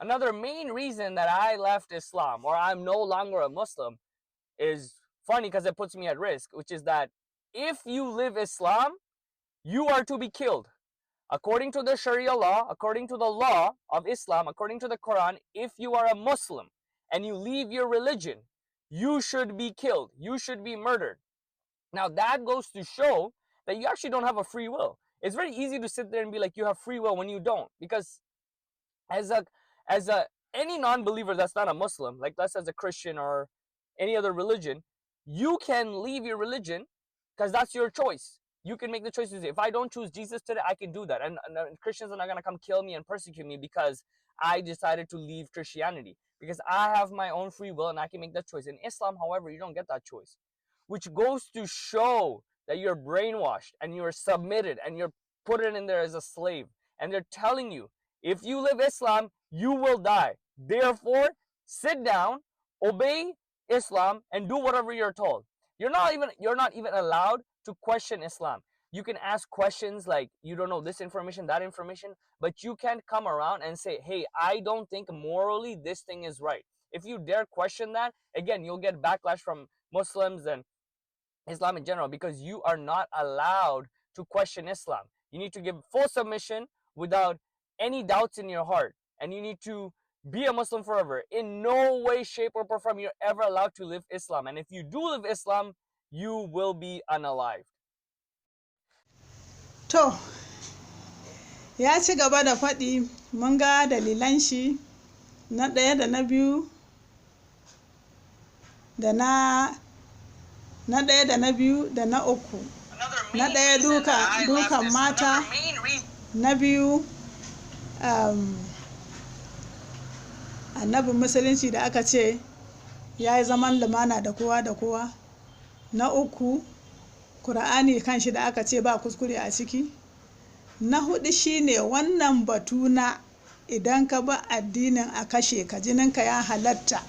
Another main reason that I left Islam, or I'm no longer a Muslim, is funny because it puts me at risk, which is that if you live Islam, you are to be killed. According to the Sharia law, according to the law of Islam, according to the Quran, if you are a Muslim and you leave your religion, you should be killed. You should be murdered. Now that goes to show that you actually don't have a free will. It's very easy to sit there and be like you have free will when you don't, because as a any non-believer that's not a Muslim, like let's say as a Christian or any other religion, you can leave your religion because that's your choice. You can make the choice to say, if I don't choose Jesus today, I can do that. And Christians are not going to come kill me and persecute me because I decided to leave Christianity, because I have my own free will and I can make that choice. In Islam, however, you don't get that choice, which goes to show that you're brainwashed and you're submitted and you're put in there as a slave. And they're telling you, if you live Islam, you will die. Therefore, sit down, obey Islam, and do whatever you're told. You're not even allowed to question Islam. You can ask questions like, you don't know this information, that information, but you can't come around and say, hey, I don't think morally this thing is right. If you dare question that, again, you'll get backlash from Muslims and Islam in general, because you are not allowed to question Islam. You need to give full submission without any doubts in your heart, and you need to be a Muslim forever. In no way, shape, or form you're ever allowed to live Islam. And if you do live Islam, you will be unalived. To, ya ci gaba da faɗi, mun ga dalilan shi na ɗaya da na biyu da na ɗaya da na biyu da na uku. Na ɗaya dukan mata, na biyu annabin musulunci da aka ce ya yi zaman lumana da kowa da kowa. Na uku, Kur'ani kanshi da aka ce ba kuskure a ciki. Na hudu shine wannan batu na idan ka ba addinin a kashe ka, jininka ya halatta.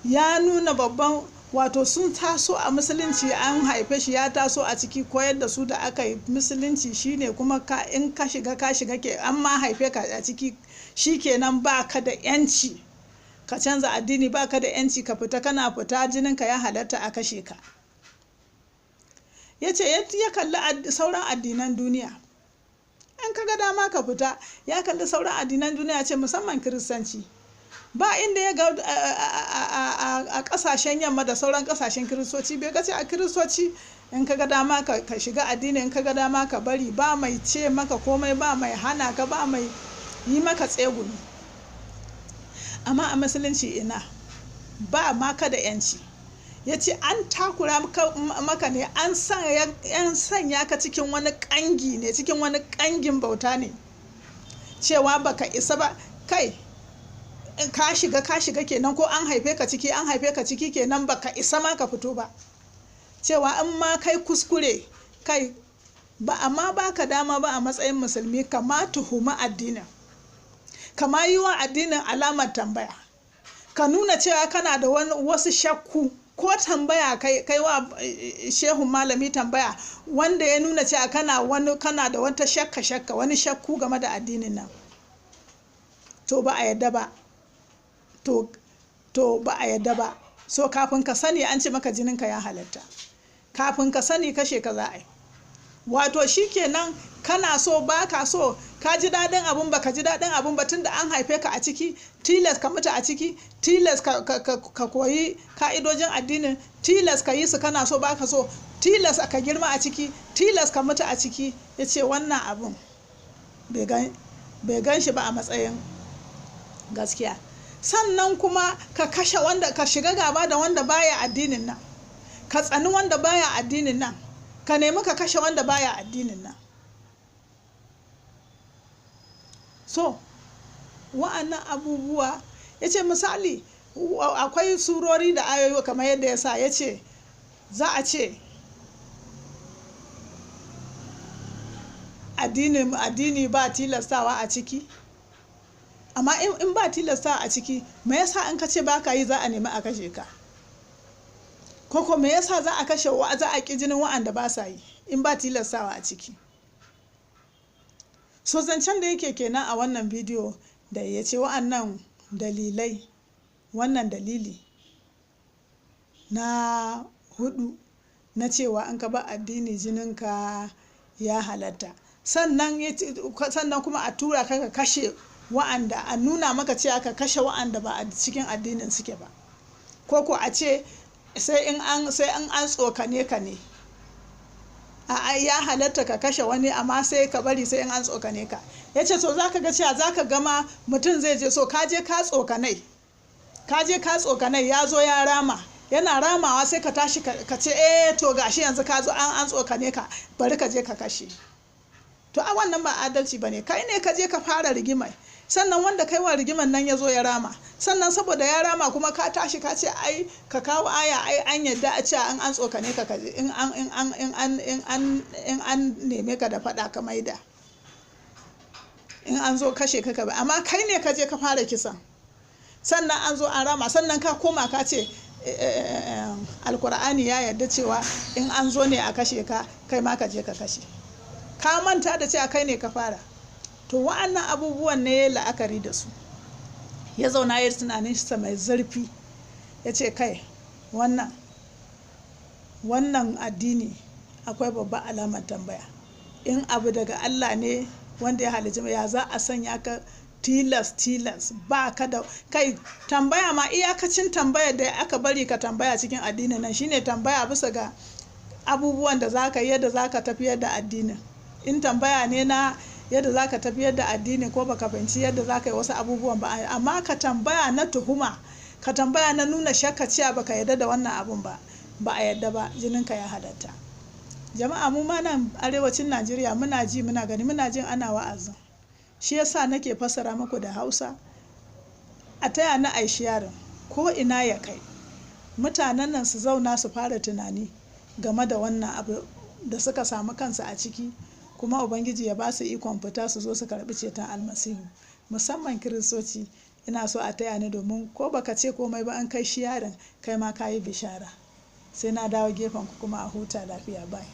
Ya nuna babban, wato sun taso a musulunci, an haife shi ya taso a ciki, koyar da su da aka yi musulunci shine kuma in ka shiga ke an ma haife ka a ciki, shikenan ba ka da yanci ka canza addini, ba ka da yanci ka fita, kana fita jininka ya halatta a kashe ka. Ya ce ya kalli sauran addinan duniya, in ka ga dama ka fita. Ya kalli sauran addinan duniya, ce musamman kiristanci, ba inda ya ga a kasashen yamma da sauran kasashen kiristoci, bai gace a kiristoci in ka ga dama ka shiga addini, in ka ga dama ka bari, ba mai ce maka komai, ba mai hana ka, ba mai yi maka tsegumi. Amma a musulunci ina, ba maka da yanci. Ya ce an takura maka ne, an sanya ka cikin wani kangi ne, cikin wani kangin bauta ne, cewa baka isa ba. Kai ka shiga kenan, ko an haife ka ciki kenan, baka isa ma ka fito ba. Cewa in ma kai kuskure, kai ba amma baka dama ba a matsayin musulmi kama tuhuma addinin, kama yi wa addinin alamar tambaya, ka nuna cewa kana da wasu shakku, ko tambaya kai wa shehun malami tambaya wanda ya nuna cewa kana da wata shakka wani shakku game da addinin nan, to ba a yadda ba. To ba a yadda ba. So kafin ka sani an ce maka jininka ya halatta, kafin ka sani kashe ka za a yi. Wato shikenan, kana so baka so, ka ji daɗin abun ba ka ji daɗin abun ba, tunda an haife ka a ciki, tilas ka mutu a ciki, tilas ka koyi ka'idojin addinin, tilas ka yi su kana so baka so, tilas ka girma a ciki, tilas ka mutu a ciki. Ya ce wannan abun bai gan shi ba a matsayin gaskiya. Sannan kuma ka kashe wanda, ka shiga gaba da wanda baya addinin nan, ka tsani wanda baya addinin nan, ka nemi ka kashe wanda baya addinin nan. So wa'annan abubuwa, ya ce misali, akwai surori da ayoyi kamar yadda ya sa, ya ce za a ce addini ba tilastawa a ciki. Amma in ba tilastawa a ciki, me yasa in ka ce ba ka yi za a nemi a kashe ka? Koko me yasa za a ƙi jinin wa'anda ba sa yi in ba tilastawa a ciki? So zancen da yake kenan a wannan bidiyo, da ya ce wa'annan dalilai, wannan dalili na hudu na cewa an ka ba addini jininka ya halatta. Sannan kuma a tura ka kashe wa'anda, a nuna maka cewa ka kashe wa'anda ba a cikin addinin suke ba, ko a ce sai in an tsokane ka ne. Ya halatta ka kashe wani amma sai ka bari sai in an tsokane ka. Ya ce so za ka ga cewa za ka gama mutum zai je so ka je ka tsokanai ya zo ya rama, yana ramawa sai ka tashi ka ce to gashi yanzu ka zo an tsokane ka, bari ka je ka kashe. To a wannan ba adalci ba ne, kai ne ka je ka fara rigimai, sannan wanda kai wa rigiman nan ya zo ya rama, sannan saboda ya rama kuma ka tashi ka ce ai ka kawo aya ai an yadda a ce an tsokane ka in an neme ka da faɗa ka maida, in an zo kashe ka ba, amma kai ne ka je ka fara kisan, sannan an zo an rama, sannan ka koma ka ce alkur'ani ya yarda cewa in an zo ne a kashe ka, kai ma ka je ka kashe. Ka manta da cewa kai ne ka fara. To wa'annan abubuwan ne ya la'akari da su, ya zauna ya tunanin sa mai zurfi, ya ce kai wannan addini akwai babban alamar tambaya. In abu daga Allah ne wanda ya halicci, ya za a sanya ka tilas ba ka da kai tambaya ma. Iyakacin tambaya da aka bari ka tambaya cikin addinin nan shine tambaya bisa ga abubuwan da za ka yi, yadda za ka tafiyar da addinin. In tambaya ne na yadda za ka tafiyar da addini ko baka fahimci yadda za ka yi wasu abubuwan ba, amma ka tambaya na tuhuma, ka tambaya na nuna shakka cewa baka yarda da wannan abun ba a yarda ba, jininka ya halatta. Jama'a mu ma nan arewacin Najeriya muna ji muna gani, muna jin ana wa'azin, shi yasa nake fassara muku da Hausa, a taya na aishiyarin ko ina ya kai, mutanen nan su zauna su fara tunani game da wannan abu da suka samu kansu a ciki, kuma Ubangiji ya ba su ikon fita su zo su karɓi ceton almasihu. Musamman Kiristoci, ina so a taya ni, domin ko baka ce komai ba an kai shi yaron kai ma ka yi bishara. Sai na dawo gefen ku kuma a huta lafiya, bai.